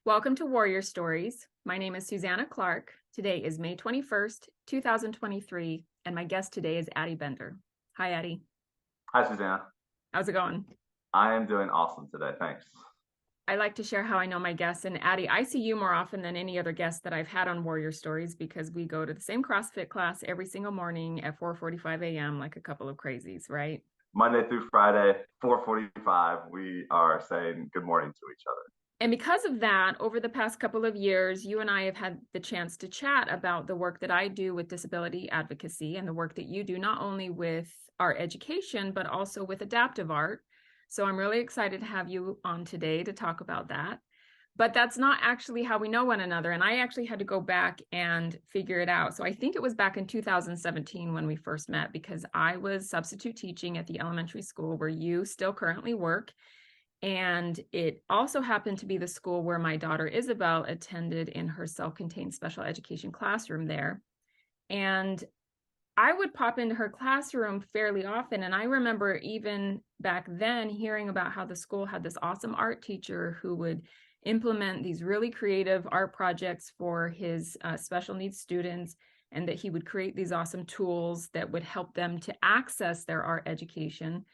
Welcome to Warrior Stories. My name is Susanna Clark. Today is May 21st, 2023, and my guest today is Addie Bender. Hi, Addie. Hi, Susanna. How's it going? I am doing awesome today. Thanks. I like to share how I know my guests. And Addie, I see you more often than any other guest that I've had on Warrior Stories because we go to the same CrossFit class every single morning at 4:45 a.m. like a couple of crazies, right? Monday through Friday, 4:45, we are saying good morning to each other. And because of that, over the past couple of years, you and I have had the chance to chat about the work that I do with disability advocacy and the work that you do, not only with art education, but also with adaptive art. So I'm really excited to have you on today to talk about that. But that's not actually how we know one another. And I actually had to go back and figure it out. So I think it was back in 2017 when we first met, because I was substitute teaching at the elementary school where you still currently work. And it also happened to be the school where my daughter Isabel attended in her self-contained special education classroom there. And I would pop into her classroom fairly often. And I remember even back then hearing about how the school had this awesome art teacher who would implement these really creative art projects for his special needs students, and that he would create these awesome tools that would help them to access their art education.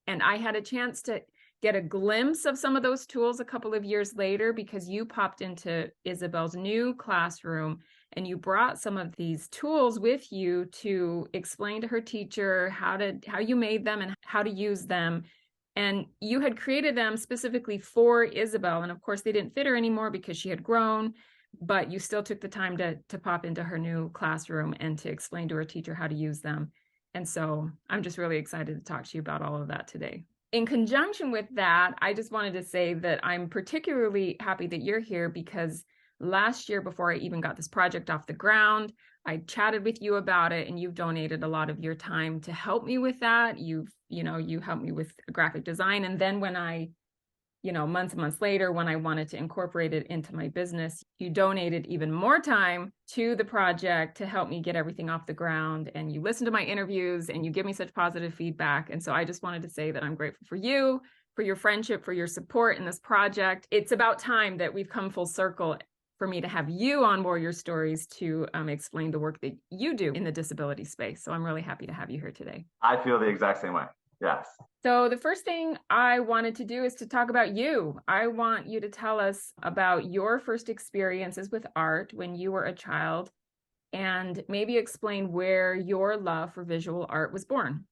And I had a chance to get a glimpse of some of those tools a couple of years later because you popped into Isabel's new classroom and you brought some of these tools with you to explain to her teacher how you made them and how to use them. And you had created them specifically for Isabel. And of course, they didn't fit her anymore because she had grown, but you still took the time to pop into her new classroom and to explain to her teacher how to use them. And so I'm just really excited to talk to you about all of that today. In conjunction with that, I just wanted to say that I'm particularly happy that you're here because last year, before I even got this project off the ground, I chatted with you about it, and you've donated a lot of your time to help me with that. You helped me with graphic design. And then when months and months later, when I wanted to incorporate it into my business, you donated even more time to the project to help me get everything off the ground. And you listen to my interviews and you give me such positive feedback. And so I just wanted to say that I'm grateful for you, for your friendship, for your support in this project. It's about time that we've come full circle for me to have you on Warrior Stories to explain the work that you do in the disability space. So I'm really happy to have you here today. I feel the exact same way. Yes. So the first thing I wanted to do is to talk about you. I want you to tell us about your first experiences with art when you were a child, and maybe explain where your love for visual art was born.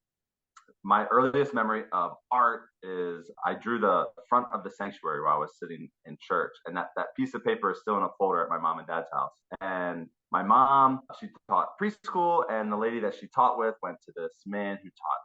My earliest memory of art is I drew the front of the sanctuary while I was sitting in church. And that piece of paper is still in a folder at my mom and dad's house. And my mom, she taught preschool, and the lady that she taught with went to this man who taught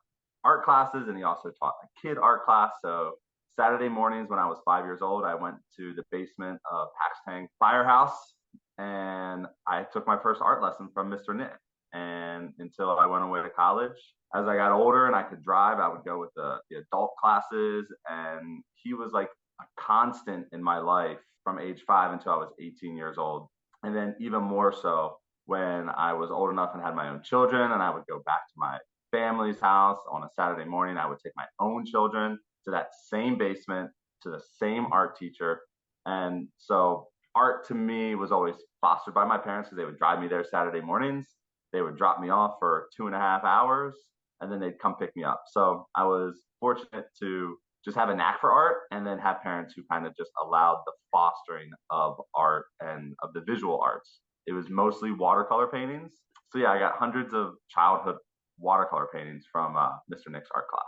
art classes, and he also taught a kid art class. So Saturday mornings when I was 5 years old, I went to the basement of Paxtang Firehouse, and I took my first art lesson from Mr. Nick. And until I went away to college, as I got older and I could drive, I would go with the adult classes, and he was like a constant in my life from age 5 until I was 18 years old. And then even more so when I was old enough and had my own children, and I would go back to my family's house on a Saturday morning. I would take my own children to that same basement, to the same art teacher. And so art to me was always fostered by my parents because they would drive me there Saturday mornings. They would drop me off for 2.5 hours, and then they'd come pick me up. So I was fortunate to just have a knack for art, and then have parents who kind of just allowed the fostering of art and of the visual arts. It was mostly watercolor paintings. So yeah, I got hundreds of childhood watercolor paintings from Mr. Nick's art class.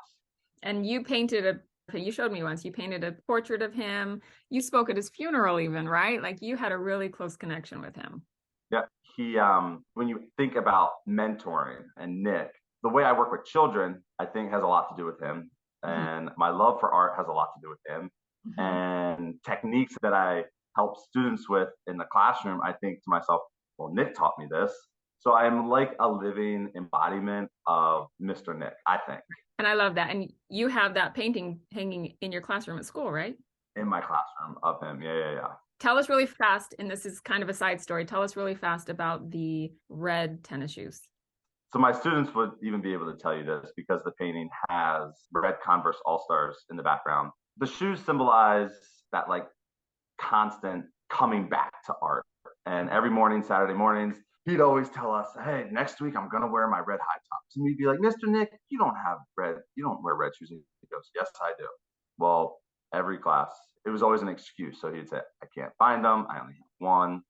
And you showed me once, you painted a portrait of him. You spoke at his funeral even, right? Like you had a really close connection with him. Yeah, he, when you think about mentoring and Nick, the way I work with children, I think has a lot to do with him. And my love for art has a lot to do with him. And techniques that I help students with in the classroom, I think to myself, well, Nick taught me this. So I'm like a living embodiment of Mr. Nick, I think. And I love that. And you have that painting hanging in your classroom at school, right? In my classroom of him. Yeah. Tell us really fast, and this is kind of a side story. Tell us really fast about the red tennis shoes. So my students would even be able to tell you this because the painting has red Converse All-Stars in the background. The shoes symbolize that like constant coming back to art. And every morning, Saturday mornings, he'd always tell us, "Hey, next week I'm gonna wear my red high tops." And we'd be like, "Mr. Nick, you don't wear red shoes." And he goes, "Yes, I do." Well, every class, it was always an excuse. So he'd say, "I can't find them. I only have one."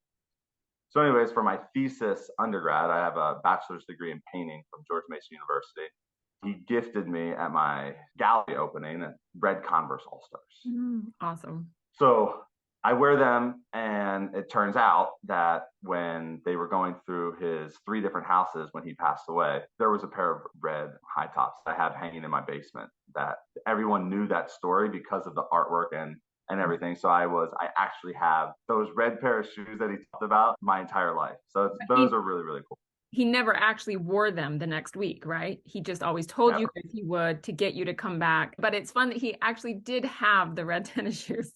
So, anyways, for my thesis undergrad, I have a bachelor's degree in painting from George Mason University. He gifted me at my gallery opening red Converse All Stars. Awesome. So I wear them, and it turns out that when they were going through his three different houses when he passed away, there was a pair of red high tops I have hanging in my basement that everyone knew that story because of the artwork and everything. So I actually have those red pair of shoes that he talked about my entire life. So those are really, really cool. He never actually wore them the next week, right? He just always told you that he would to get you to come back. But it's fun that he actually did have the red tennis shoes.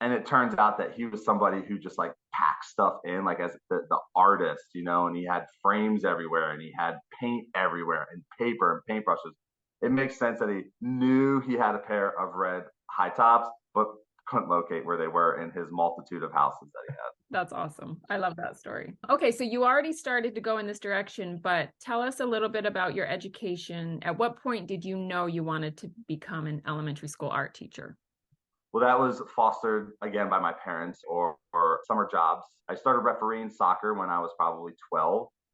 And it turns out that he was somebody who just like packed stuff in, like as the artist, and he had frames everywhere and he had paint everywhere and paper and paintbrushes. It makes sense that he knew he had a pair of red high tops, but couldn't locate where they were in his multitude of houses that he had. That's awesome. I love that story. Okay, so you already started to go in this direction, but tell us a little bit about your education. At what point did you know you wanted to become an elementary school art teacher? Well, that was fostered again by my parents or summer jobs. I started refereeing soccer when I was probably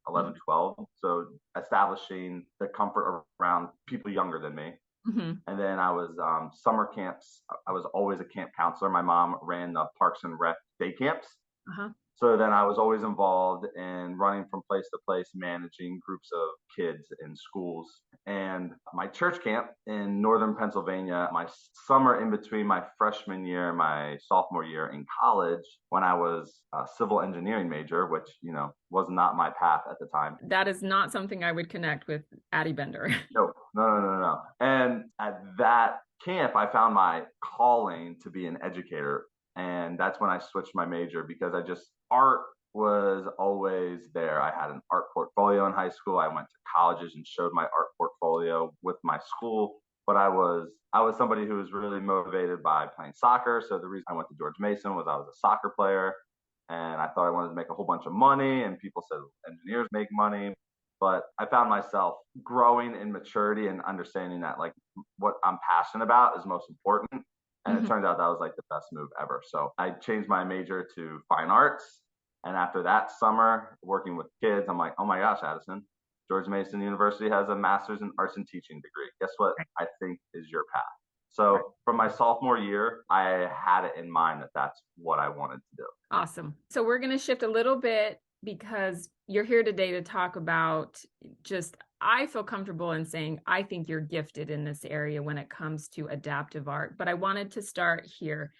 11, 12. So establishing the comfort around people younger than me. Mm-hmm. And then I was summer camps. I was always a camp counselor. My mom ran the Parks and Rec day camps. Uh-huh. So then I was always involved in running from place to place, managing groups of kids in schools. And my church camp in northern Pennsylvania, my summer in between my freshman year and my sophomore year in college, when I was a civil engineering major, which, was not my path at the time. That is not something I would connect with Addie Bender. No. And at that camp, I found my calling to be an educator. And that's when I switched my major because art was always there. I had an art portfolio in high school. I went to colleges and showed my art portfolio with my school. But I was somebody who was really motivated by playing soccer. So the reason I went to George Mason was I was a soccer player. And I thought I wanted to make a whole bunch of money. And people said engineers make money. But I found myself growing in maturity and understanding that like what I'm passionate about is most important. And it turns out that was like the best move ever. So I changed my major to fine arts. And after that summer working with kids, I'm like, oh my gosh, Addison, George Mason University has a master's in arts and teaching degree. Guess what I think is your path? So from my sophomore year, I had it in mind that that's what I wanted to do. Awesome. So we're going to shift a little bit because you're here today to talk about I feel comfortable in saying I think you're gifted in this area when it comes to adaptive art. But I wanted to start here.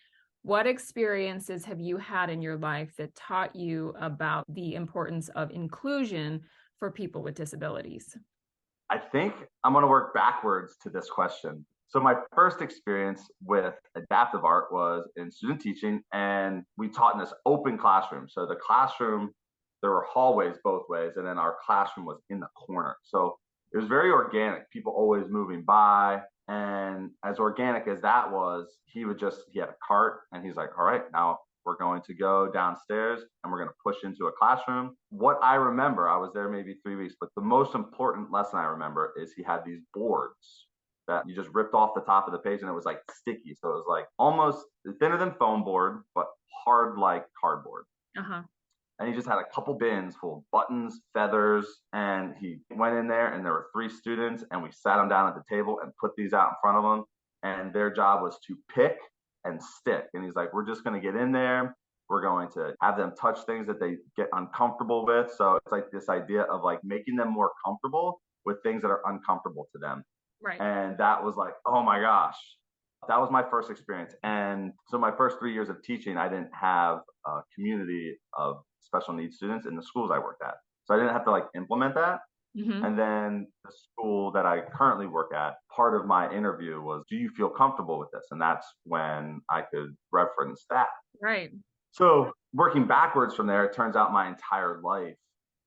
What experiences have you had in your life that taught you about the importance of inclusion for people with disabilities? I think I'm going to work backwards to this question. So my first experience with adaptive art was in student teaching, and we taught in this open classroom. So the classroom, there were hallways both ways, and then our classroom was in the corner. So it was very organic, people always moving by. And as organic as that was, he had a cart and he's like, all right, now we're going to go downstairs and we're going to push into a classroom. What I remember, I was there maybe 3 weeks, but the most important lesson I remember is he had these boards that you just ripped off the top of the page and it was like sticky. So it was like almost thinner than foam board, but hard like cardboard. Uh-huh. And he just had a couple bins full of buttons, feathers, and he went in there and there were 3 students and we sat them down at the table and put these out in front of them. And their job was to pick and stick. And he's like, we're just going to get in there. We're going to have them touch things that they get uncomfortable with. So it's like this idea of like making them more comfortable with things that are uncomfortable to them. Right. And that was like, oh my gosh, that was my first experience. And so my first 3 years of teaching, I didn't have a community of special needs students in the schools I worked at. So I didn't have to like implement that. Mm-hmm. And then the school that I currently work at, part of my interview was, do you feel comfortable with this? And that's when I could reference that. Right. So working backwards from there, it turns out my entire life,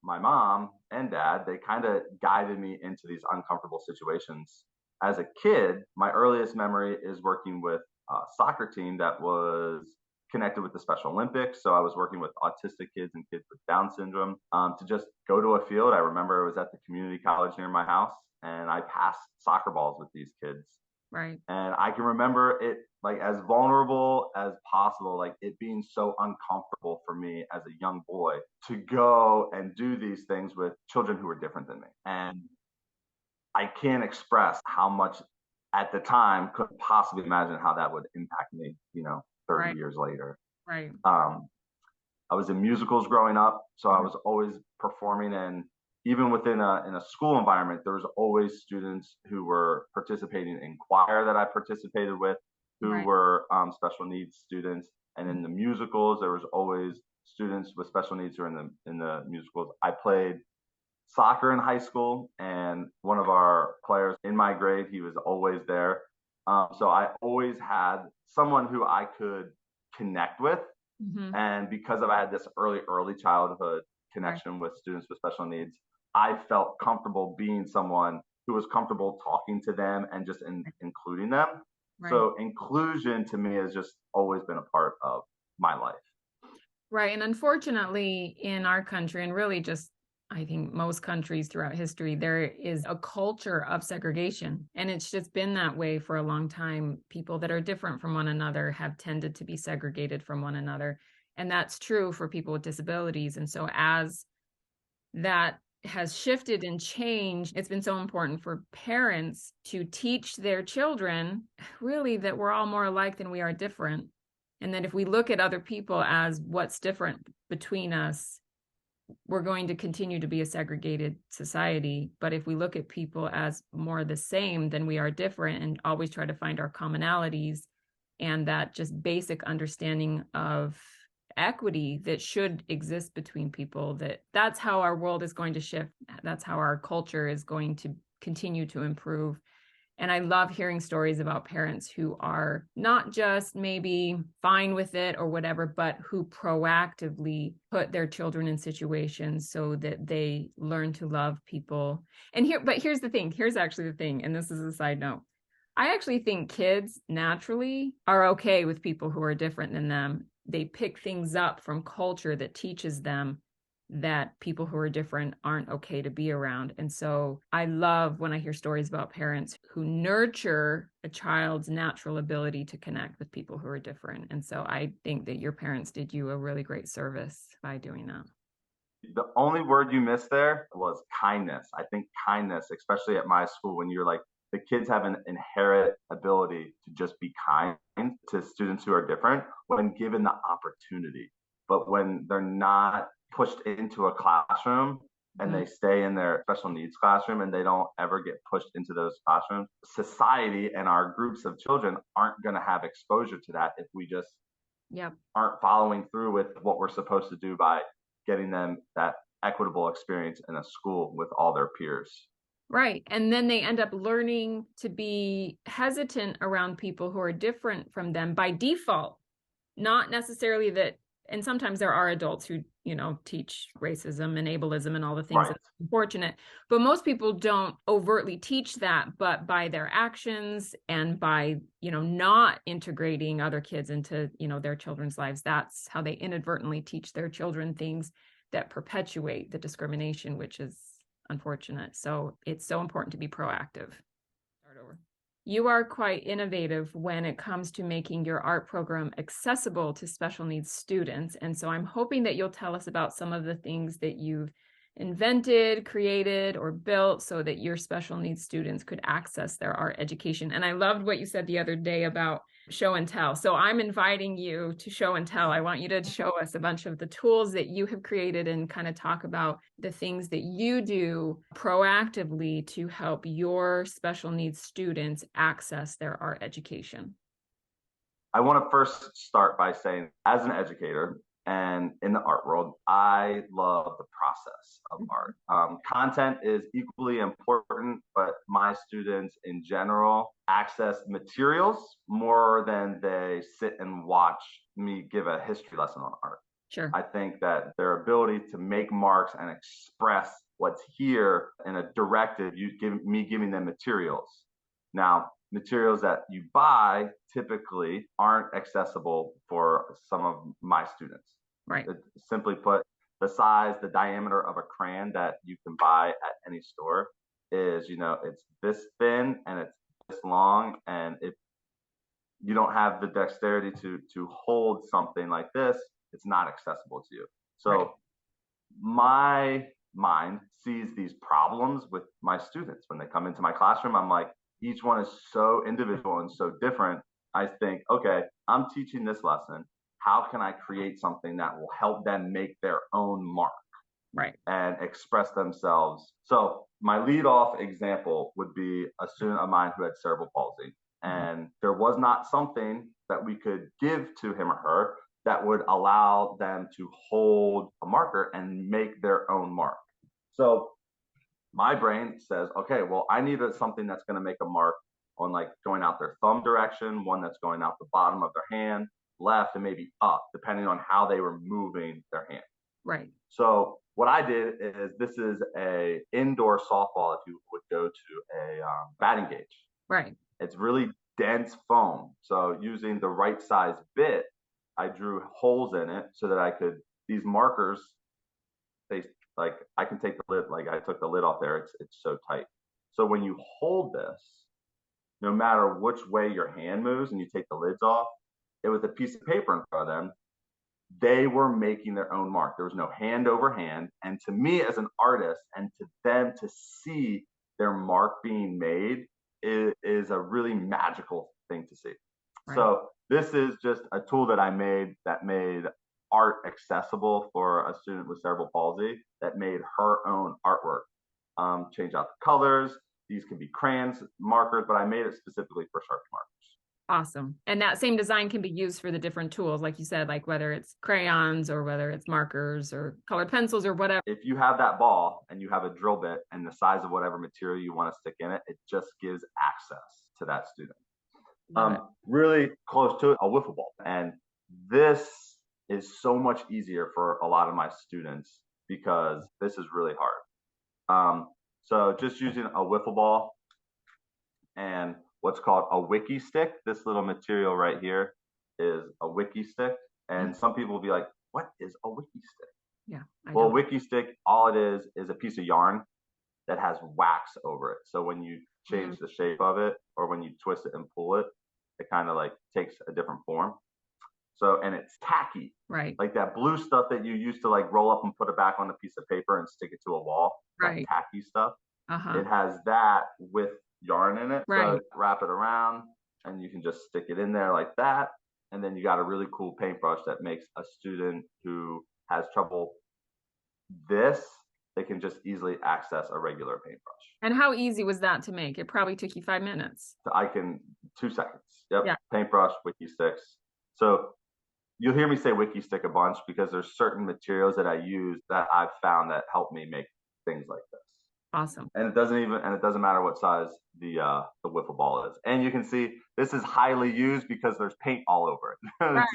my mom and dad, they kind of guided me into these uncomfortable situations. As a kid, my earliest memory is working with a soccer team that was connected with the Special Olympics. So I was working with autistic kids and kids with Down syndrome to just go to a field. I remember it was at the community college near my house, and I passed soccer balls with these kids. Right. And I can remember it like as vulnerable as possible, like it being so uncomfortable for me as a young boy to go and do these things with children who were different than me. And I can't express how much at the time could possibly imagine how that would impact me, 30 Right. years later. Right. Um, I was in musicals growing up, so I was always performing, and even within a school environment, there was always students who were participating in choir that I participated with, who Right. were special needs students, and in the musicals, there was always students with special needs who were in the musicals. I played soccer in high school, and one of our players in my grade, he was always there. So I always had someone who I could connect with, Mm-hmm. and because I had this early childhood Right. connection with students with special needs, I felt comfortable being someone who was comfortable talking to them and just including them. Right. So inclusion to me has just always been a part of my life. Right. And unfortunately, in our country, and really just, I think most countries throughout history, there is a culture of segregation. And it's just been that way for a long time. People that are different from one another have tended to be segregated from one another. And that's true for people with disabilities. And so, as that has shifted and changed, it's been so important for parents to teach their children really that we're all more alike than we are different. And that if we look at other people as what's different between us, we're going to continue to be a segregated society. But if we look at people as more the same, then we are different, and always try to find our commonalities and that just basic understanding of equity that should exist between people, that's how our world is going to shift. That's how our culture is going to continue to improve. And I love hearing stories about parents who are not just maybe fine with it or whatever, but who proactively put their children in situations so that they learn to love people. But here's the thing. Here's actually the thing. And this is a side note. I actually think kids naturally are okay with people who are different than them. They pick things up from culture that teaches them that people who are different aren't okay to be around. And so I love when I hear stories about parents who nurture a child's natural ability to connect with people who are different. And so I think that your parents did you a really great service by doing that. The only word you missed there was kindness. I think kindness, especially at my school, when you're like, the kids have an inherent ability to just be kind to students who are different when given the opportunity. But when they're not pushed into a classroom and Mm-hmm. they stay in their special needs classroom and they don't ever get pushed into those classrooms, society and our groups of children aren't going to have exposure to that if we just Yep. aren't following through with what we're supposed to do by getting them that equitable experience in a school with all their peers. Right. And then they end up learning to be hesitant around people who are different from them by default, not necessarily that. And sometimes there are adults who, teach racism and ableism and all the things Right. that's unfortunate. But most people don't overtly teach that, but by their actions and by, not integrating other kids into, their children's lives, that's how they inadvertently teach their children things that perpetuate the discrimination, which is unfortunate. So it's so important to be proactive. Start over. You are quite innovative when it comes to making your art program accessible to special needs students. And so I'm hoping that you'll tell us about some of the things that you've invented, created, or built so that your special needs students could access their art education. And I loved what you said the other day about show and tell. So I'm inviting you to show and tell. I want you to show us a bunch of the tools that you have created and kind of talk about the things that you do proactively to help your special needs students access their art education. I want to first start by saying, as an educator and in the art world, I love the process of art. Content is equally important, but my students in general access materials more than they sit and watch me give a history lesson on art. Sure. I think that their ability to make marks and express what's here in a directive, giving them materials. Now, materials that you buy typically aren't accessible for some of my students. Right. Simply put, the size, the diameter of a crayon that you can buy at any store is, it's this thin and it's this long, and if you don't have the dexterity to hold something like this, it's not accessible to you. So Right. my mind sees these problems with my students when they come into my classroom. I'm like, each one is so individual and so different. I think, okay, I'm teaching this lesson. How can I create something that will help them make their own mark Right. and express themselves? So my lead off example would be a student of mine who had cerebral palsy. And there was not something that we could give to him or her that would allow them to hold a marker and make their own mark. So my brain says, okay, well, I need something that's going to make a mark on, like, going out their thumb direction, one that's going out the bottom of their hand, left, and maybe up, depending on how they were moving their hand. Right. So what I did is, this is a indoor softball if you would go to a batting cage. Right. It's really dense foam. So using the right size bit, I drew holes in it so that I could, these markers, they, like, I can take the lid, like I took the lid off there. It's so tight. So when you hold this, no matter which way your hand moves and you take the lids off, it was a piece of paper in front of them. They were making their own mark. There was no hand over hand. And to me as an artist, and to them to see their mark being made, is a really magical thing to see. Right. So this is just a tool that I made that made art accessible for a student with cerebral palsy, that made her own artwork. Change out the colors. These can be crayons, markers, but I made it specifically for Sharpie markers. Awesome. And that same design can be used for the different tools, like you said, like whether it's crayons or whether it's markers or colored pencils or whatever. If you have that ball and you have a drill bit and the size of whatever material you want to stick in it, it just gives access to that student. Really close to it, a wiffle ball. And this is so much easier for a lot of my students because this is really hard. So just using a wiffle ball and what's called a wiki stick. This little material right here is a wiki stick. And some people will be like, what is a wiki stick? Yeah. Well, a wiki stick, all it is a piece of yarn that has wax over it. So when you change the shape of it, or when you twist it and pull it, it kind of like takes a different form. So, and it's tacky. Right. Like that blue stuff that you used to like roll up and put it back on a piece of paper and stick it to a wall. Right. That tacky stuff. It has that with yarn in it. Right. So wrap it around and you can just stick it in there like that. And then you got a really cool paintbrush that makes a student who has trouble they can just easily access a regular paintbrush. And how easy was that to make? It probably took you 5 minutes. I can, 2 seconds. Yep. Yeah. Paintbrush, wiki sticks. So you'll hear me say wiki stick a bunch because there's certain materials that I use that I've found that help me make things like this. Awesome. And it doesn't matter what size the wiffle ball is. And you can see this is highly used because there's paint all over it. Right.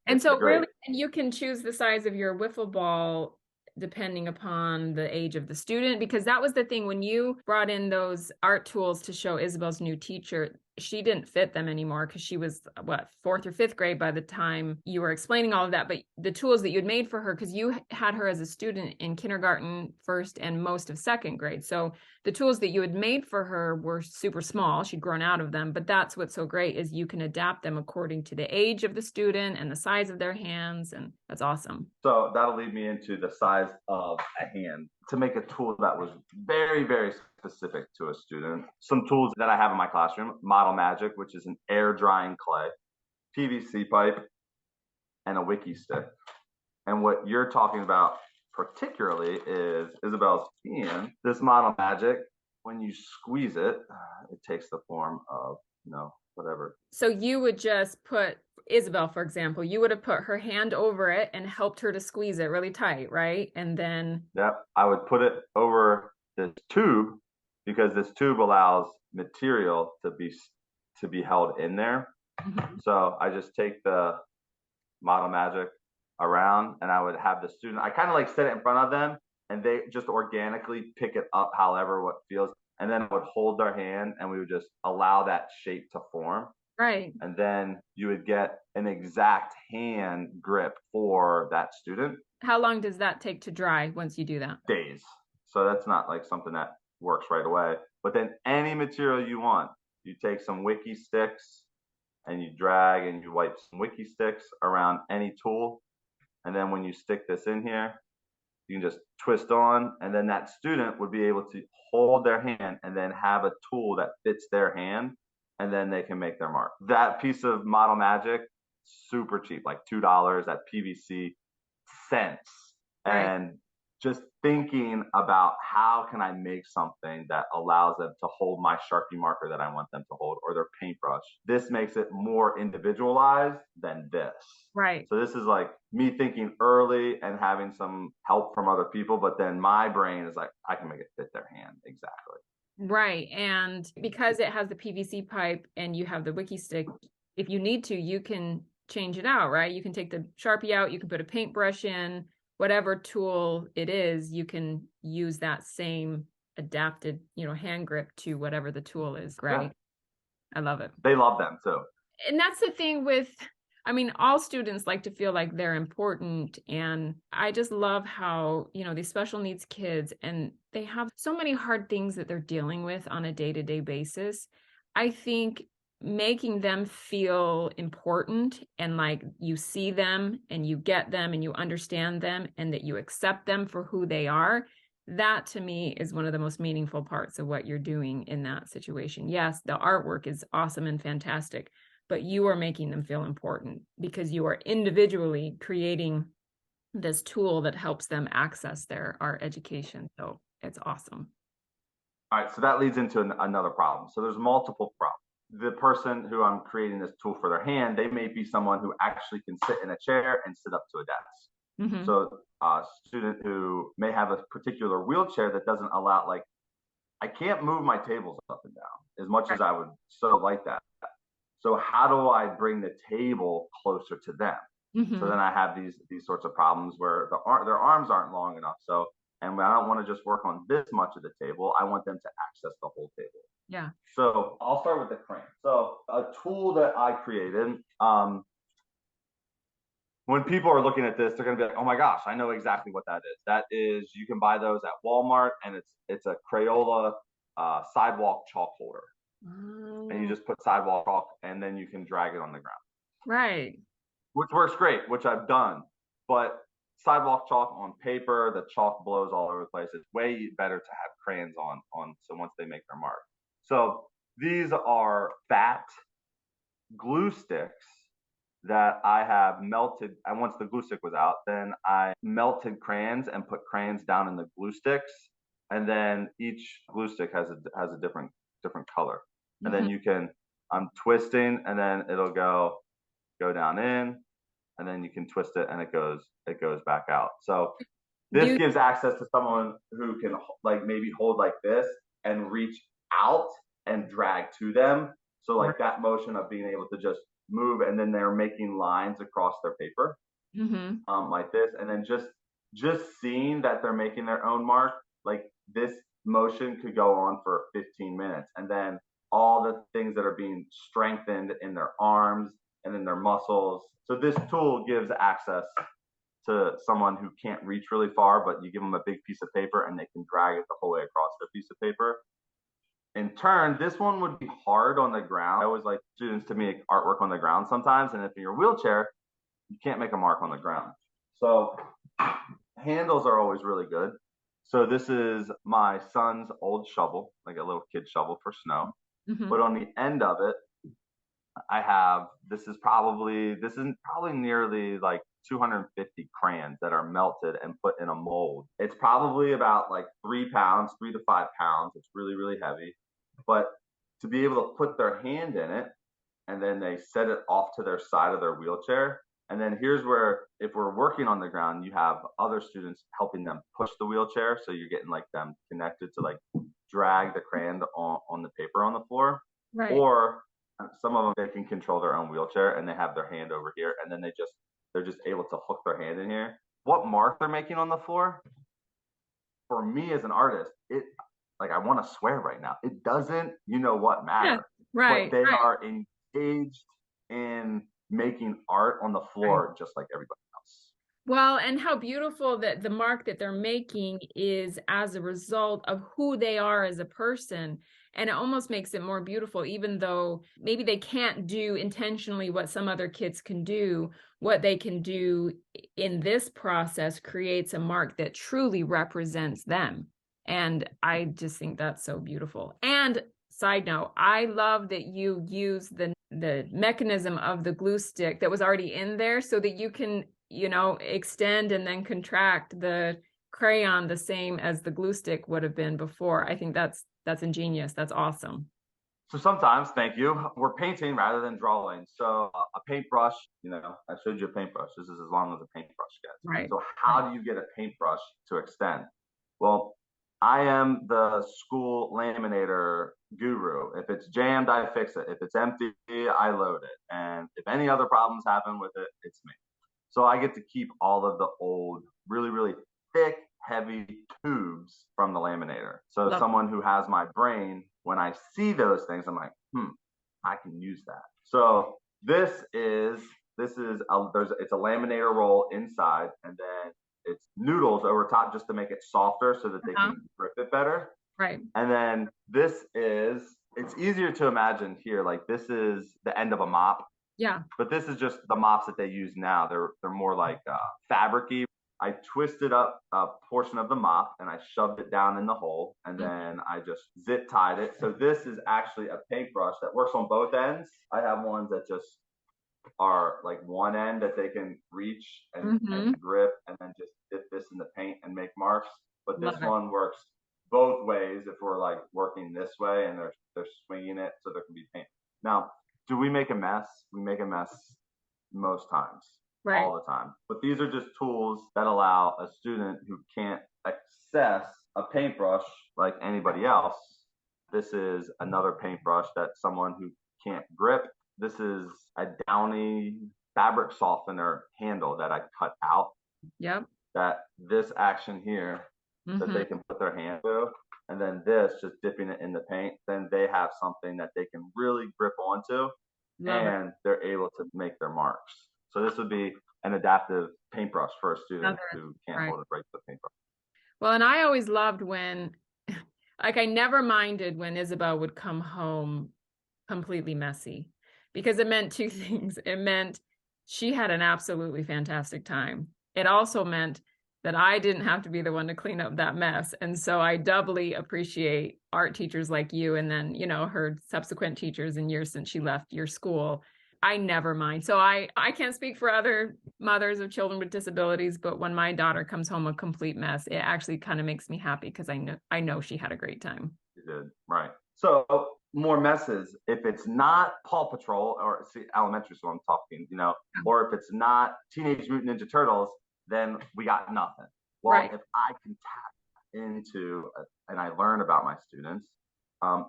And so great. really, and you can choose the size of your wiffle ball depending upon the age of the student, because that was the thing when you brought in those art tools to show Isabel's new teacher, she didn't fit them anymore because she was 4th or 5th grade by the time you were explaining all of that. But the tools that you'd made for her, because you had her as a student in kindergarten, 1st, and most of 2nd grade. So the tools that you had made for her were super small. She'd grown out of them. But that's what's so great is you can adapt them according to the age of the student and the size of their hands. And that's awesome. So that'll lead me into the size of a hand to make a tool that was very, very specific to a student. Some tools that I have in my classroom: Model Magic, which is an air drying clay, PVC pipe, and a wiki stick. And what you're talking about particularly is Isabel's hand. This Model Magic, when you squeeze it, it takes the form of, whatever. So you would just put Isabel, for example, you would have put her hand over it and helped her to squeeze it really tight, right? And then I would put it over this tube because this tube allows material to be held in there. So I just take the Model Magic around and I would have the student, I kind of like set it in front of them and they just organically pick it up however what feels. and then I would hold their hand and we would just allow that shape to form. Right. And then you would get an exact hand grip for that student. How long does that take to dry once you do that? Days. So that's not like something that works right away. But then any material you want, you take some wiki sticks and you drag and you wipe some wiki sticks around any tool. And then when you stick this in here, you can just twist on, and then that student would be able to hold their hand and then have a tool that fits their hand, and then they can make their mark. That piece of Model Magic, super cheap, like $2 at PVC cents. Right. And just thinking about how can I make something that allows them to hold my Sharpie marker that I want them to hold, or their paintbrush. This makes it more individualized than this. Right. So this is like me thinking early and having some help from other people, but then my brain is like, I can make it fit their hand. Exactly. Right. And because it has the PVC pipe and you have the wiki stick, if you need to, you can change it out, right? You can take the Sharpie out, you can put a paintbrush in, whatever tool it is, you can use that same adapted, hand grip to whatever the tool is. Great. Yeah. I love it. They love them too. And that's the thing with, all students like to feel like they're important. And I just love how, these special needs kids, and they have so many hard things that they're dealing with on a day-to-day basis. I think making them feel important and like you see them and you get them and you understand them and that you accept them for who they are, that to me is one of the most meaningful parts of what you're doing in that situation. Yes, the artwork is awesome and fantastic, but you are making them feel important because you are individually creating this tool that helps them access their art education. So it's awesome. All right, so that leads into another problem. So there's multiple problems. The person who I'm creating this tool for their hand, they may be someone who actually can sit in a chair and sit up to a desk. Mm-hmm. So a student who may have a particular wheelchair that doesn't allow, like, I can't move my tables up and down as much as I would so like that. So how do I bring the table closer to them? Mm-hmm. So then I have these sorts of problems where their arms aren't long enough. So, and I don't want to just work on this much of the table. I want them to access the whole table. Yeah. So I'll start with the crane. So a tool that I created, when people are looking at this, they're going to be like, oh my gosh, I know exactly what that is. That is, you can buy those at Walmart, and it's a Crayola sidewalk chalk holder. Oh. And you just put sidewalk chalk, and then you can drag it on the ground. Right. Which works great, which I've done. But sidewalk chalk on paper, the chalk blows all over the place. It's way better to have crayons on so once they make their mark. So these are fat glue sticks that I have melted. And once the glue stick was out, then I melted crayons and put crayons down in the glue sticks. And then each glue stick has a different color. And then you can, I'm twisting, and then it'll go down in, and then you can twist it and it goes back out. So this gives access to someone who can like maybe hold like this and reach out and drag to them. So like that motion of being able to just move, and then they're making lines across their paper, like this, and then just seeing that they're making their own mark, like this motion could go on for 15 minutes, and then all the things that are being strengthened in their arms and in their muscles. So this tool gives access to someone who can't reach really far, but you give them a big piece of paper and they can drag it the whole way across their piece of paper. In turn, this one would be hard on the ground. I always like students to make artwork on the ground sometimes, and if you're in a wheelchair, you can't make a mark on the ground. So handles are always really good. So this is my son's old shovel, like a little kid shovel for snow. But on the end of it, I have, this is probably nearly like 250 crayons that are melted and put in a mold. It's probably about like 3 pounds, 3 to 5 pounds. It's really, really heavy. But to be able to put their hand in it, and then they set it off to their side of their wheelchair. And then here's where, if we're working on the ground, you have other students helping them push the wheelchair. So you're getting like them connected to like drag the crayon on the paper on the floor. Right. Or some of them, they can control their own wheelchair and they have their hand over here, and then they're just able to hook their hand in here. What mark they're making on the floor, for me as an artist, like I want to swear right now. It doesn't, Yeah. matter. But Right. they Right. are engaged in making art on the Right. floor just like everybody else. Well, and how beautiful that the mark that they're making is as a result of who they are as a person. And it almost makes it more beautiful, even though maybe they can't do intentionally what some other kids can do. What they can do in this process creates a mark that truly represents them. And I just think that's so beautiful. And side note, I love that you use the mechanism of the glue stick that was already in there so that you can extend and then contract the crayon the same as the glue stick would have been before. I think that's ingenious. That's awesome. So sometimes, thank you, we're painting rather than drawing. So a paintbrush, I showed you a paintbrush. This is as long as a paintbrush gets. Right. So Right. how do you get a paintbrush to extend? Well, I am the school laminator guru. If it's jammed, I fix it. If it's empty, I load it. And if any other problems happen with it, it's me. So I get to keep all of the old, really, really thick, heavy tubes from the laminator. So Love someone who has my brain, when I see those things, I'm like, I can use that. So it's a laminator roll inside, and then it's noodles over top just to make it softer so that they Uh-huh. can grip it better. Right. And then it's easier to imagine here, like this is the end of a mop, Yeah. but this is just the mops that they use now. They're more like fabricy. I twisted up a portion of the mop and I shoved it down in the hole, and then I just zip tied it. So this is actually a paintbrush that works on both ends. I have ones that just are like one end that they can reach Mm-hmm. and grip, and then just dip this in the paint and make marks. But this Love it. one works both ways if we're like working this way and they're swinging it so there can be paint. Now, do we make a mess? We make a mess most times, Right. all the time. But these are just tools that allow a student who can't access a paintbrush like anybody else. This is another paintbrush that someone who can't grip. This is a Downy fabric softener handle that I cut out. Yep. That this action here that Mm-hmm. they can put their hand through, and then this just dipping it in the paint, then they have something that they can really grip onto, Love it. and they're able to make their marks. So this would be an adaptive paintbrush for a student Another. who can't Right. hold a break with paintbrush. Well, and I always loved when, like, I never minded when Isabel would come home completely messy because it meant two things. It meant she had an absolutely fantastic time. It also meant that I didn't have to be the one to clean up that mess. And so I doubly appreciate art teachers like you and then, her subsequent teachers in years since she left your school. I never mind. So I can't speak for other mothers of children with disabilities, but when my daughter comes home a complete mess, it actually kind of makes me happy because I know she had a great time. You did, right. So more messes. If it's not Paw Patrol or elementary school, I'm talking, or if it's not Teenage Mutant Ninja Turtles, then we got nothing. Well, Right. if I can tap into and I learn about my students,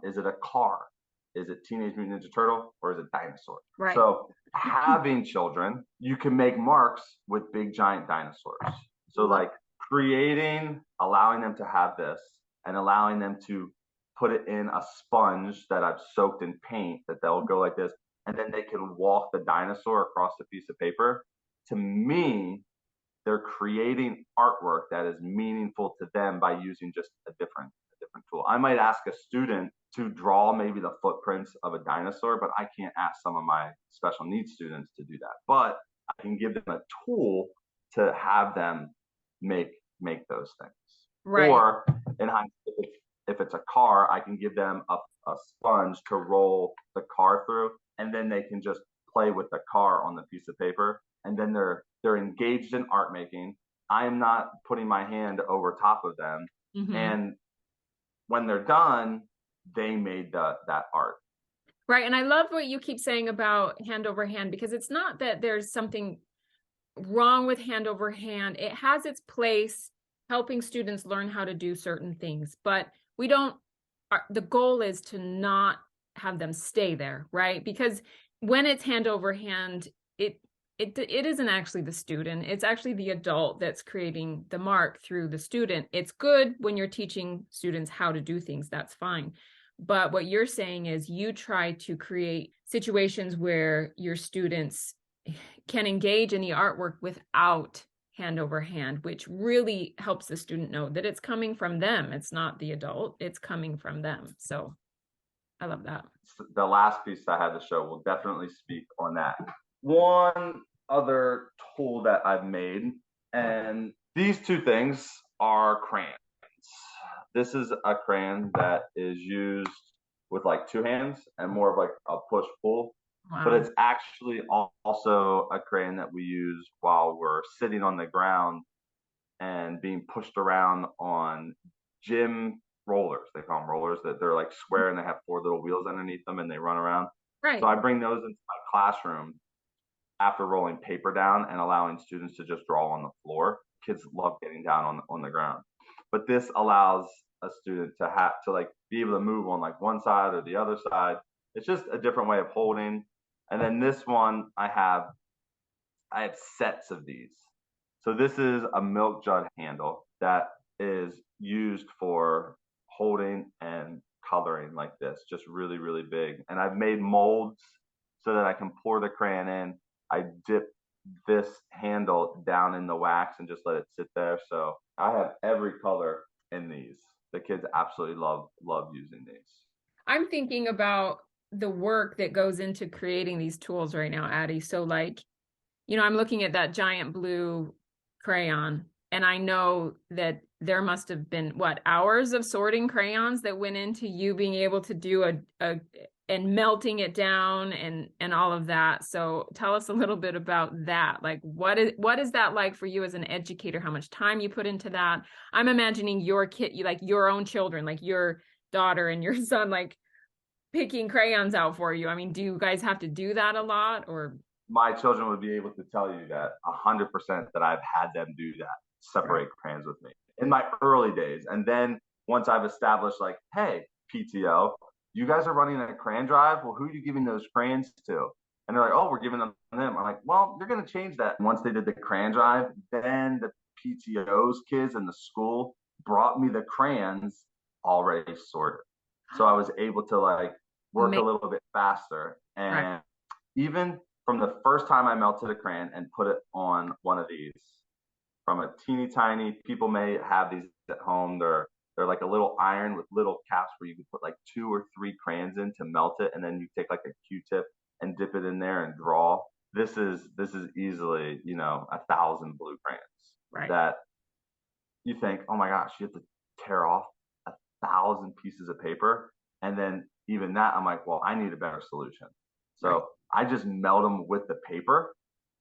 is it a car? Is it Teenage Mutant Ninja Turtle or is it dinosaur? Right. So having children, you can make marks with big giant dinosaurs. So like allowing them to have this and allowing them to put it in a sponge that I've soaked in paint that they'll go like this, and then they can walk the dinosaur across a piece of paper. To me, they're creating artwork that is meaningful to them by using just a different tool. I might ask a student to draw maybe the footprints of a dinosaur, but I can't ask some of my special needs students to do that. But I can give them a tool to have them make those things. Right. Or in hindsight, if it's a car, I can give them a sponge to roll the car through, and then they can just play with the car on the piece of paper, and then they're engaged in art making. I am not putting my hand over top of them, Mm-hmm. and when they're done, they made that art. Right. And I love what you keep saying about hand over hand, because it's not that there's something wrong with hand over hand. It has its place helping students learn how to do certain things, but the goal is to not have them stay there, right? Because when it's hand over hand, it isn't actually the student. It's actually the adult that's creating the mark through the student. It's good when you're teaching students how to do things, that's fine. But what you're saying is you try to create situations where your students can engage in the artwork without hand over hand, which really helps the student know that it's coming from them. It's not the adult, it's coming from them. So I love that. The last piece I had to show will definitely speak on that. One other tool that I've made, and these two things are crayons. This is a crayon that is used with like two hands and more of like a push pull, but Wow. it's actually also a crayon that we use while we're sitting on the ground and being pushed around on gym rollers. They call them rollers, that they're like square and they have four little wheels underneath them and they run around. So Right. I bring those into my classroom after rolling paper down and allowing students to just draw on the floor. Kids love getting down on the ground. But this allows a student to have to like be able to move on like one side or the other side. It's just a different way of holding. And then this one I have sets of these. So this is a milk jug handle that is used for holding and coloring like this, just really, really big. And I've made molds so that I can pour the crayon in. I dip this handle down in the wax and just let it sit there. So I have every color in these. The kids absolutely love using these. I'm thinking about the work that goes into creating these tools right now, Addie. So like, I'm looking at that giant blue crayon, and I know that there must have been what, hours of sorting crayons that went into you being able to do a and melting it down and all of that. So tell us a little bit about that. Like what is that like for you as an educator? How much time you put into that? I'm imagining your kid, you like your own children, like your daughter and your son, like picking crayons out for you. I mean, do you guys have to do that a lot or? My children would be able to tell you that 100% that I've had them do that, Right. separate crayons with me in my early days. And then once I've established, like, hey, PTO, you guys are running a crayon drive. Well, who are you giving those crayons to? And they're like, oh, we're giving them to them. I'm like, well, you're going to change that. Once they did the crayon drive, then the PTO's kids in the school brought me the crayons already sorted. So I was able to like work a little bit faster. Right. And even from the first time I melted a crayon and put it on one of these, from a teeny tiny, people may have these at home. They're like a little iron with little caps where you can put like two or three crayons in to melt it, and then you take like a Q-tip and dip it in there and draw. This is easily 1,000 blue crayons Right. that you think, oh my gosh, you have to tear off 1,000 pieces of paper, and then even that, I'm like, well, I need a better solution. Right. So I just melt them with the paper,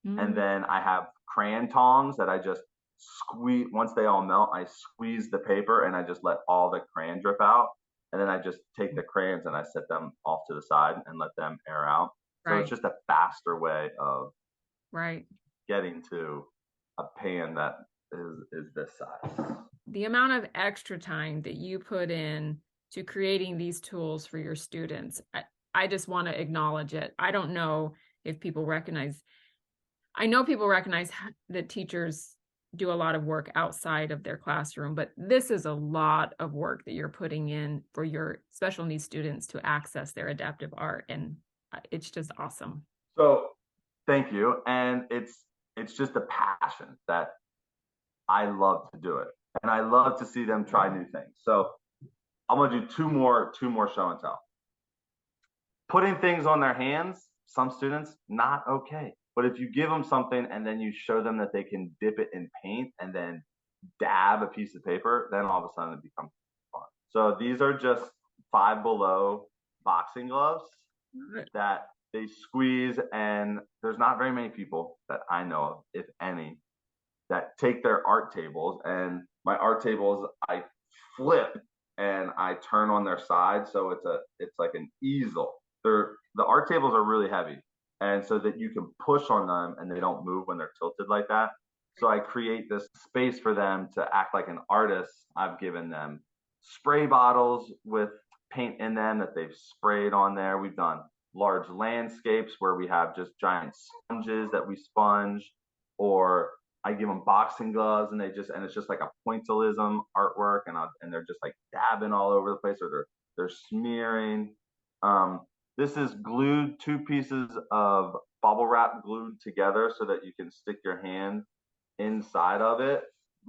and Mm, then I have crayon tongs that I just squeeze. Once they all melt, I squeeze the paper and I just let all the crayon drip out. And then I just take the crayons and I set them off to the side and let them air out. So it's right. just a faster way of Right. getting to a pan that is this size. The amount of extra time that you put in to creating these tools for your students, I just want to acknowledge it. I don't know if people recognize, I know people recognize that teachers do a lot of work outside of their classroom, but this is a lot of work that you're putting in for your special needs students to access their adaptive art. And it's just awesome. So thank you. And it's just a passion that I love to do it. And I love to see them try new things. So I'm gonna do two more show and tell. Putting things on their hands, some students, not okay. But if you give them something and then you show them that they can dip it in paint and then dab a piece of paper, then all of a sudden it becomes fun. So these are just Five Below boxing gloves that they squeeze, and there's not very many people that I know of, if any, that take their art tables, and my art tables I flip and I turn on their side, so it's like an easel. The art tables are really heavy, and so that you can push on them and they don't move when they're tilted like that. So I create this space for them to act like an artist. I've given them spray bottles with paint in them that they've sprayed on there. We've done large landscapes where we have just giant sponges that we sponge, or I give them boxing gloves and it's just like a pointillism artwork, and they're just like dabbing all over the place, or they're smearing. Um, this is glued, two pieces of bubble wrap glued together so that you can stick your hand inside of it,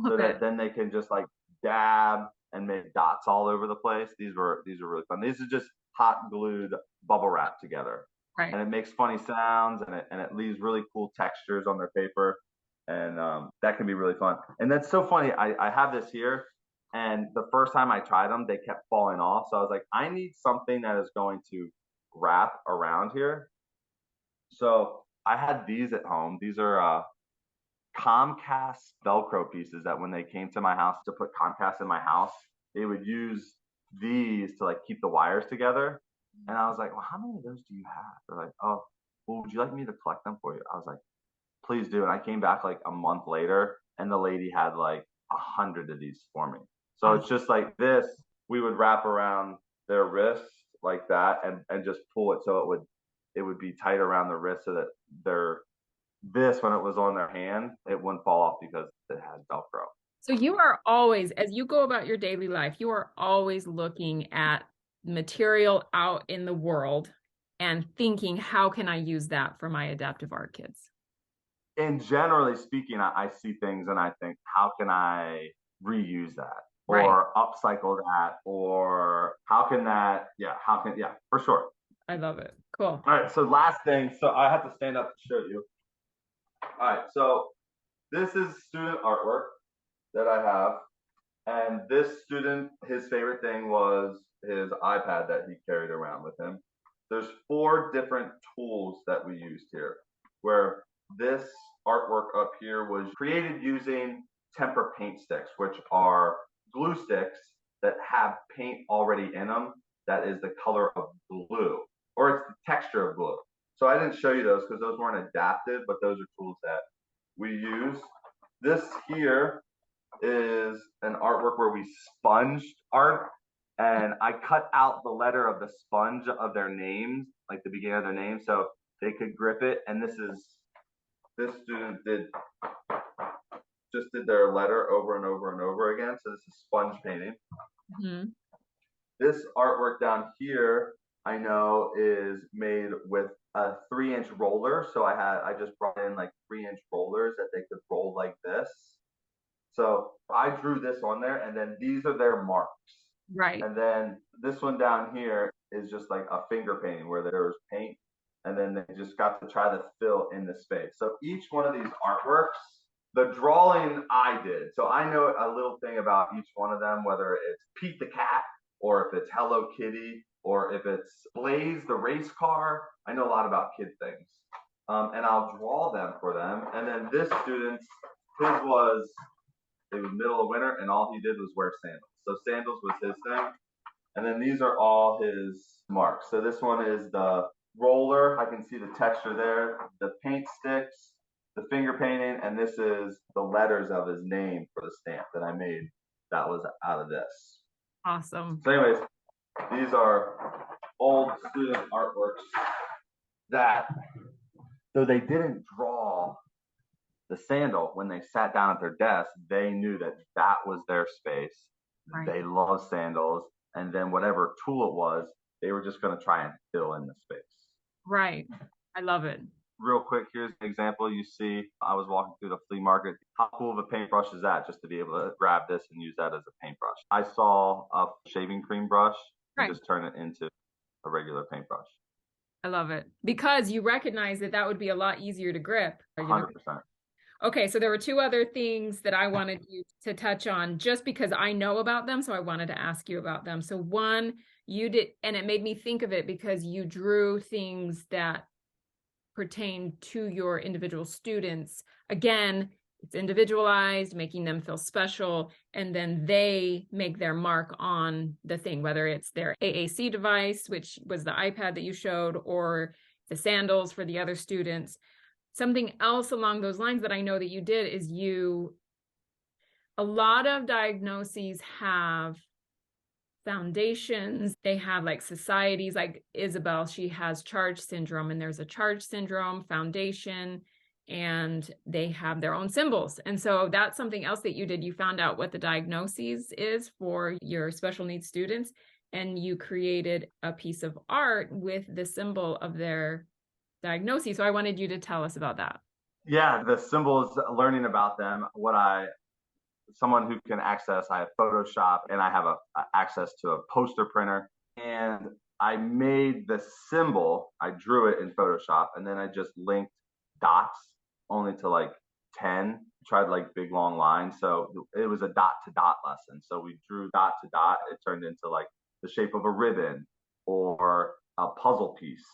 so Love that it. then they can just like dab and make dots all over the place. These are really fun. These are just hot glued bubble wrap together, Right. and it makes funny sounds, and it leaves really cool textures on their paper, and that can be really fun. And that's so funny. I have this here, and the first time I tried them, they kept falling off. So I was like, I need something that is going to wrap around here. So I had these at home. These are Comcast Velcro pieces that when they came to my house to put Comcast in my house, they would use these to like keep the wires together. And I was like, well, how many of those do you have? They're like, oh, well, would you like me to collect them for you? I was like, please do. And I came back like a month later, and the lady had like 100 of these for me. So Awesome. it's just like this. We would wrap around their wrists like that, and just pull it so it would be tight around the wrist, so that their this when it was on their hand, it wouldn't fall off because it has Velcro. So you are always, as you go about your daily life, you are always looking at material out in the world and thinking, how can I use that for my adaptive art kids? And generally speaking, I see things and I think, how can I reuse that Right. or upcycle that, or how can that, yeah, for sure. I love it. Cool. All right, so last thing, so I have to stand up to show you. All right, so this is student artwork that I have. And this student, his favorite thing was his iPad that he carried around with him. There's 4 different tools that we used here, where this artwork up here was created using temper paint sticks, which are glue sticks that have paint already in them that is the color of glue, or it's the texture of glue. So I didn't show you those because those weren't adaptive, but those are tools that we use. This here is an artwork where we sponged art, and I cut out the letter of the sponge of their names, like the beginning of their name, so they could grip it. And this student did their letter over and over and over again. So this is sponge painting. Mhm. This artwork down here, I know, is made with a 3-inch roller. So I just brought in like 3-inch rollers that they could roll like this. So I drew this on there, and then these are their marks. Right. And then this one down here is just like a finger painting where there was paint, and then they just got to try to fill in the space. So each one of these artworks, the drawing I did. So I know a little thing about each one of them, whether it's Pete the cat, or if it's Hello Kitty, or if it's Blaze the race car. I know a lot about kid things. And I'll draw them for them. And then this student's, his was, it was middle of winter, and all he did was wear sandals. So sandals was his thing. And then these are all his marks. So this one is the roller. I can see the texture there. The paint sticks, the finger painting, and this is the letters of his name for the stamp that I made. That was out of this. Awesome. So, anyways, these are old student artworks that, though they didn't draw the sandal when they sat down at their desk, they knew that that was their space. Right. They love sandals, and then whatever tool it was, they were just going to try and fill in the space. Right. I love it. Real quick, here's an example. You see, I was walking through the flea market. How cool of a paintbrush is that, just to be able to grab this and use that as a paintbrush? I saw a shaving cream brush and Right. just turn it into a regular paintbrush. I love it because you recognize that that would be a lot easier to grip. 100%. Okay, so there were 2 other things that I wanted you to touch on just because I know about them. So I wanted to ask you about them. So one, you did, and it made me think of it because you drew things that pertain to your individual students. Again, it's individualized, making them feel special, and then they make their mark on the thing, whether it's their AAC device, which was the iPad that you showed, or the sandals for the other students. Something else along those lines that I know that you did is a lot of diagnoses have foundations. They have like societies, like Isabel, she has charge syndrome, and there's a charge syndrome foundation, and they have their own symbols. And so that's something else that you did. You found out what the diagnosis is for your special needs students, and you created a piece of art with the symbol of their diagnosis. So I wanted you to tell us about that. Yeah, the symbols, learning about them, someone who can access, I have Photoshop and I have access to a poster printer. And I made the symbol, I drew it in Photoshop, and then I just linked dots only to like 10, tried like big long lines. So it was a dot to dot lesson. So we drew dot to dot. It turned into like the shape of a ribbon or a puzzle piece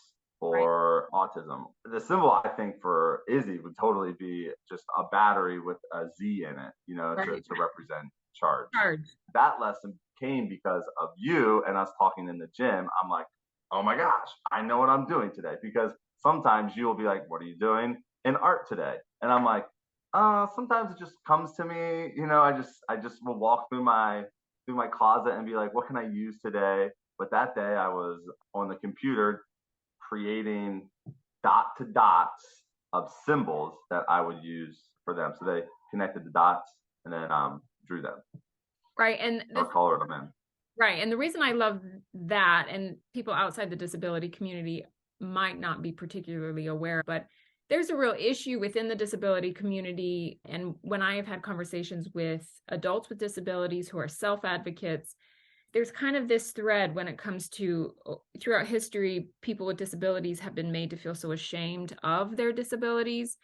Right. for autism. The symbol, I think, for Izzy would totally be just a battery with a Z in it, Right. to represent charge. Charge. That lesson came because of you and us talking in the gym. I'm like, oh my gosh, I know what I'm doing today. Because sometimes you'll be like, what are you doing in art today? And I'm like, sometimes it just comes to me, I just will walk through my closet and be like, what can I use today? But that day I was on the computer creating dot to dots of symbols that I would use for them. So they connected the dots and then drew them Right. And or colored them in. right. And the reason I love that, and people outside the disability community might not be particularly aware, but there's a real issue within the disability community. And when I have had conversations with adults with disabilities who are self advocates, there's kind of this thread when it comes to throughout history, people with disabilities have been made to feel so ashamed of their disabilities.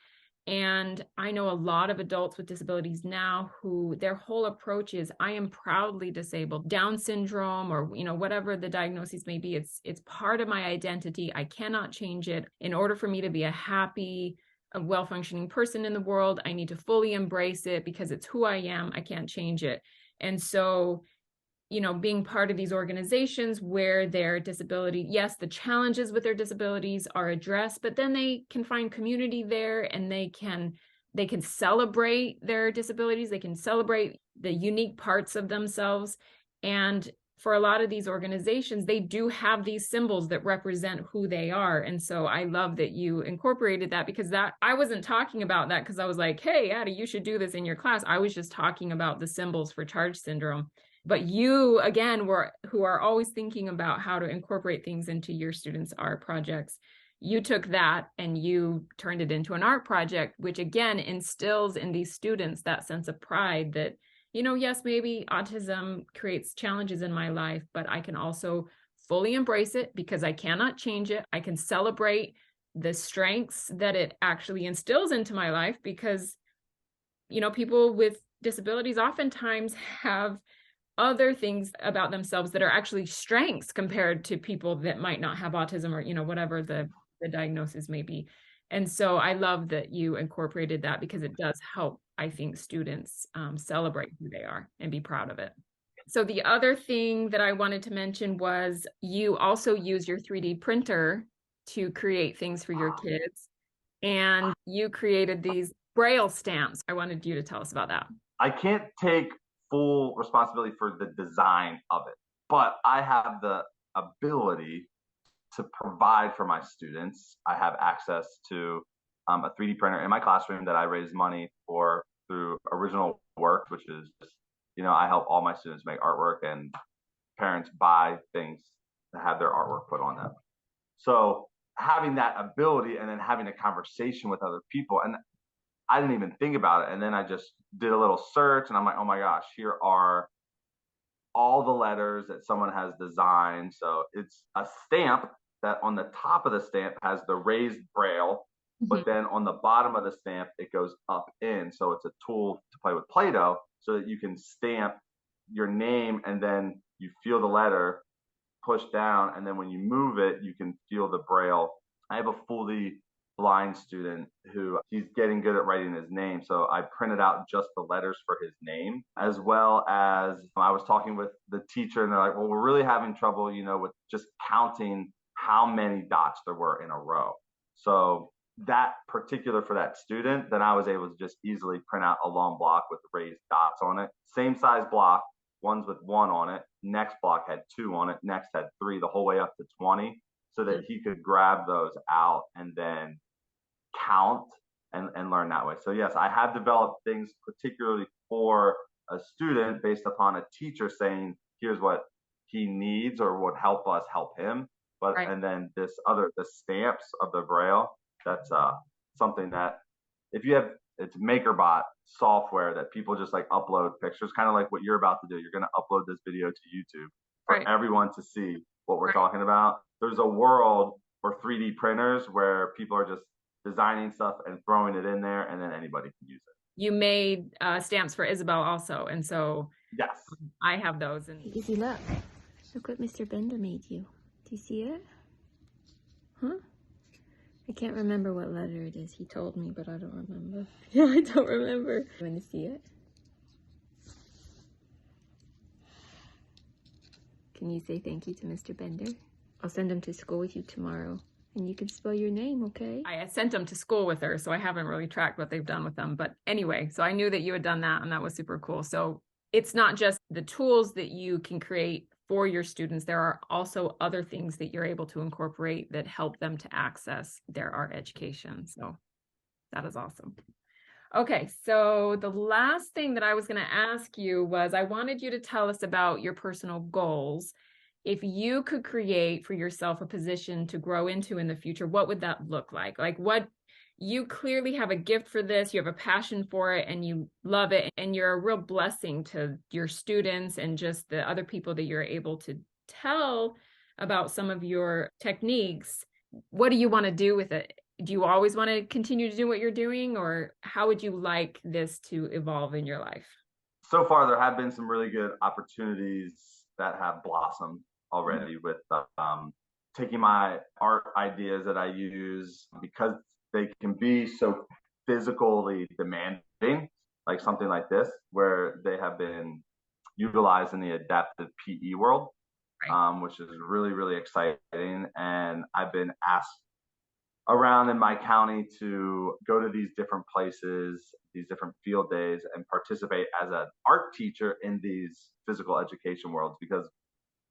And I know a lot of adults with disabilities now who their whole approach is, I am proudly disabled, Down syndrome, or whatever the diagnosis may be. It's part of my identity. I cannot change it. In order for me to be a happy, a well-functioning person in the world, I need to fully embrace it because it's who I am. I can't change it. And so being part of these organizations where their disability, yes, the challenges with their disabilities are addressed, but then they can find community there, and they can celebrate their disabilities. They can celebrate the unique parts of themselves. And for a lot of these organizations, they do have these symbols that represent who they are. And so I love that you incorporated that, because that I wasn't talking about that because I was like, hey, Addie, you should do this in your class. I was just talking about the symbols for charge syndrome. But you, again, who are always thinking about how to incorporate things into your students' art projects, you took that and you turned it into an art project, which again instills in these students that sense of pride that, yes, maybe autism creates challenges in my life, but I can also fully embrace it because I cannot change it. I can celebrate the strengths that it actually instills into my life because, people with disabilities oftentimes have other things about themselves that are actually strengths compared to people that might not have autism, or whatever the diagnosis may be. And so I love that you incorporated that because it does help, I think, students celebrate who they are and be proud of it. So the other thing that I wanted to mention was you also use your 3D printer to create things for your kids, and you created these Braille stamps. I wanted you to tell us about that. I can't take full responsibility for the design of it, but I have the ability to provide for my students. I have access to a 3D printer in my classroom that I raise money for through Original Work, which is just, I help all my students make artwork, and parents buy things to have their artwork put on them. So having that ability and then having a conversation with other people, and I didn't even think about it. And then I just did a little search and I'm like, oh my gosh, here are all the letters that someone has designed. So it's a stamp that on the top of the stamp has the raised braille, but then on the bottom of the stamp, it goes up in. So it's a tool to play with Play-Doh so that you can stamp your name and then you feel the letter push down. And then when you move it, you can feel the braille. I have a fully blind student who he's getting good at writing his name. So I printed out just the letters for his name, as well as I was talking with the teacher and they're like, well, we're really having trouble, with just counting how many dots there were in a row. So that particular for that student, then I was able to just easily print out a long block with raised dots on it. Same size block, ones with one on it. Next block had two on it. Next had three, the whole way up to 20, so that he could grab those out and then count and learn that way. So yes, I have developed things particularly for a student based upon a teacher saying, here's what he needs or would help us help him. But Right. and then the stamps of the Braille, that's something that if you have, it's MakerBot software that people just like upload pictures, kind of like what you're about to do. You're going to upload this video to YouTube for Right. everyone to see what we're Right. talking about. There's a world for 3D printers where people are just designing stuff and throwing it in there, and then anybody can use it. You made stamps for Isabel also, and so Yes. I have those. And Easy, look. Look what Mr. Bender made you. Do you see it? Huh? I can't remember what letter it is. He told me, but I don't remember. Yeah, I don't remember. You want to see it? Can you say thank you to Mr. Bender? I'll send him to school with you tomorrow. And you can spell your name, okay? I sent them to school with her, so I haven't really tracked what they've done with them. But anyway, so I knew that you had done that, and that was super cool. So it's not just the tools that you can create for your students. There are also other things that you're able to incorporate that help them to access their art education. So that is awesome. Okay, so the last thing that I was going to ask you was I wanted you to tell us about your personal goals. If you could create for yourself a position to grow into in the future, what would that look like? Like, what, you clearly have a gift for this, you have a passion for it, and you love it, and you're a real blessing to your students and just the other people that you're able to tell about some of your techniques. What do you want to do with it? Do you always want to continue to do what you're doing, or how would you like this to evolve in your life? So far, there have been some really good opportunities that have blossomed already with taking my art ideas that I use, because they can be so physically demanding, like something like this, where they have been utilized in the adaptive PE world, Right. which is really, really exciting. And I've been asked around in my county to go to these different places, these different field days, and participate as an art teacher in these physical education worlds, because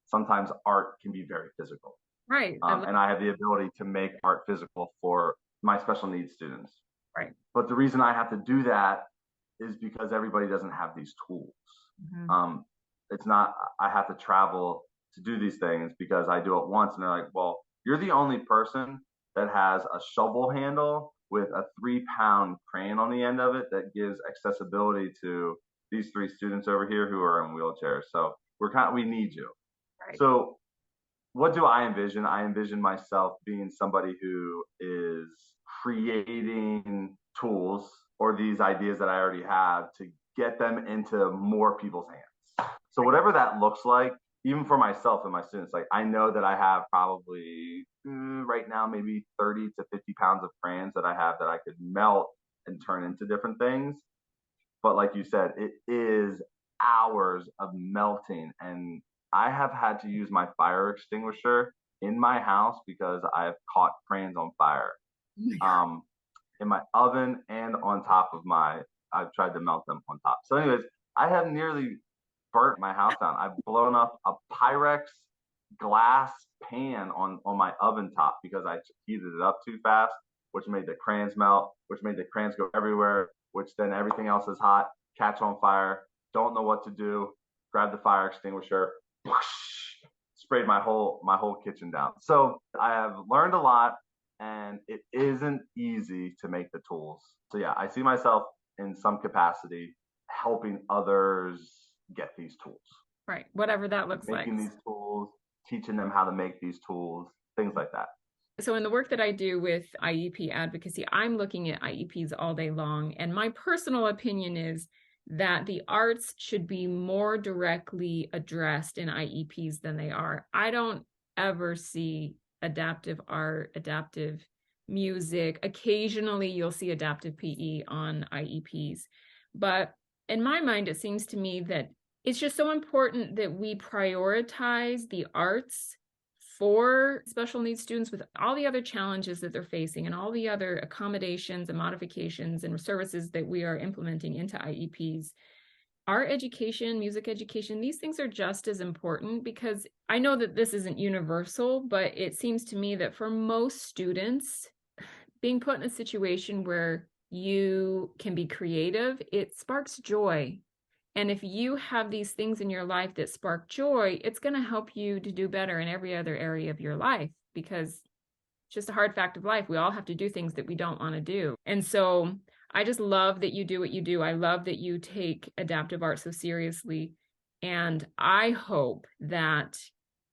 sometimes art can be very physical. Right. And I have the ability to make art physical for my special needs students. Right. But the reason I have to do that is because everybody doesn't have these tools. Mm-hmm. It's not, I have to travel to do these things because I do it once and they're like, well, you're the only person that has a shovel handle with a 3-pound crane on the end of it that gives accessibility to these 3 students over here who are in wheelchairs. So we need you. Right. So what do I envision? I envision myself being somebody who is creating tools or these ideas that I already have to get them into more people's hands. So whatever that looks like, even for myself and my students, like I know that I have probably right now maybe 30 to 50 pounds of crayons that I have that I could melt and turn into different things. But like you said, it is hours of melting, and I have had to use my fire extinguisher in my house because I have caught crayons on fire. In my oven and on top of I've tried to melt them on top. So anyways, I have nearly burnt my house down. I've blown up a Pyrex glass pan on my oven top because I heated it up too fast, which made the crayons melt, which made the crayons go everywhere, which then everything else is hot, catch on fire, don't know what to do, grab the fire extinguisher, whoosh, sprayed my whole kitchen down. So I have learned a lot, and it isn't easy to make the tools. So yeah, I see myself in some capacity helping others get these tools. Right. Whatever that looks like. Making these tools, teaching them how to make these tools, things like that. So in the work that I do with IEP advocacy, I'm looking at IEPs all day long. And my personal opinion is that the arts should be more directly addressed in IEPs than they are. I don't ever see adaptive art, adaptive music. Occasionally you'll see adaptive PE on IEPs. But in my mind, it seems to me that it's just so important that we prioritize the arts for special needs students with all the other challenges that they're facing and all the other accommodations and modifications and services that we are implementing into IEPs. art education, music education, these things are just as important, because I know that this isn't universal, but it seems to me that for most students, being put in a situation where you can be creative, it sparks joy. And if you have these things in your life that spark joy, it's going to help you to do better in every other area of your life, because it's just a hard fact of life. We all have to do things that we don't want to do. And so I just love that you do what you do. I love that you take adaptive art so seriously. And I hope that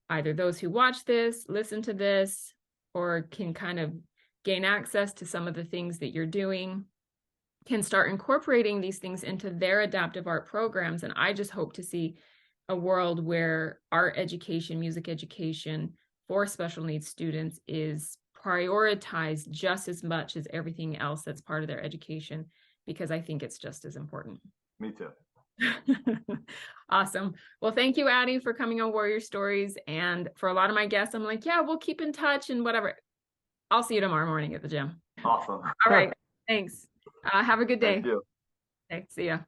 either those who watch this, listen to this, or can kind of gain access to some of the things that you're doing, can start incorporating these things into their adaptive art programs. And I just hope to see a world where art education, music education for special needs students is prioritized just as much as everything else that's part of their education, because I think it's just as important. Me too. Awesome. Well, thank you, Addie, for coming on Warrior Stories. And for a lot of my guests, I'm like, yeah, we'll keep in touch and whatever. I'll see you tomorrow morning at the gym. Awesome. All right. Thanks. Have a good day. Thank you. Okay, see ya.